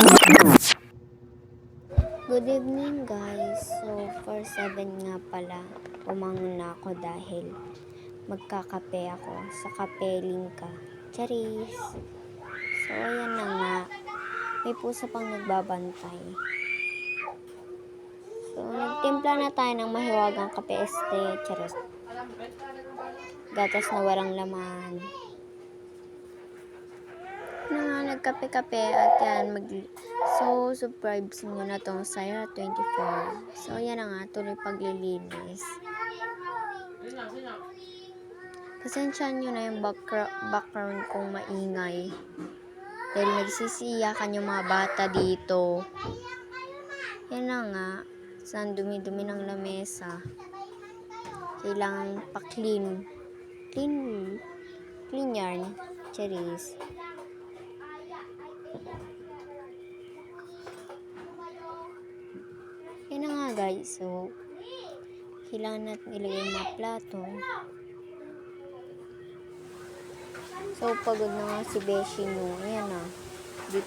Good evening guys. So for 7 nga pala, umangon na ako dahil magkakape ako sa Kape Lingka. Charis! So ayan na nga, may pusa pang nagbabantay. So nagtimpla na tayo ng mahiwagang kape charis. Gatas na walang laman. Nagkape-kape at yan so subscribe nyo na tong Syra 24. So yan na nga, tuloy paglilinis. Pasensyahan nyo na yung background kong maingay dahil nagsisiyakan yung mga bata dito. Yan na nga, saan dumi-dumi ng lamesa, kailangan pa-clean yarn, charis. Yan na nga guys, so kailangan natin ilagay yung mga plato. So pagod na nga si Beshi nyo, ayan na, dito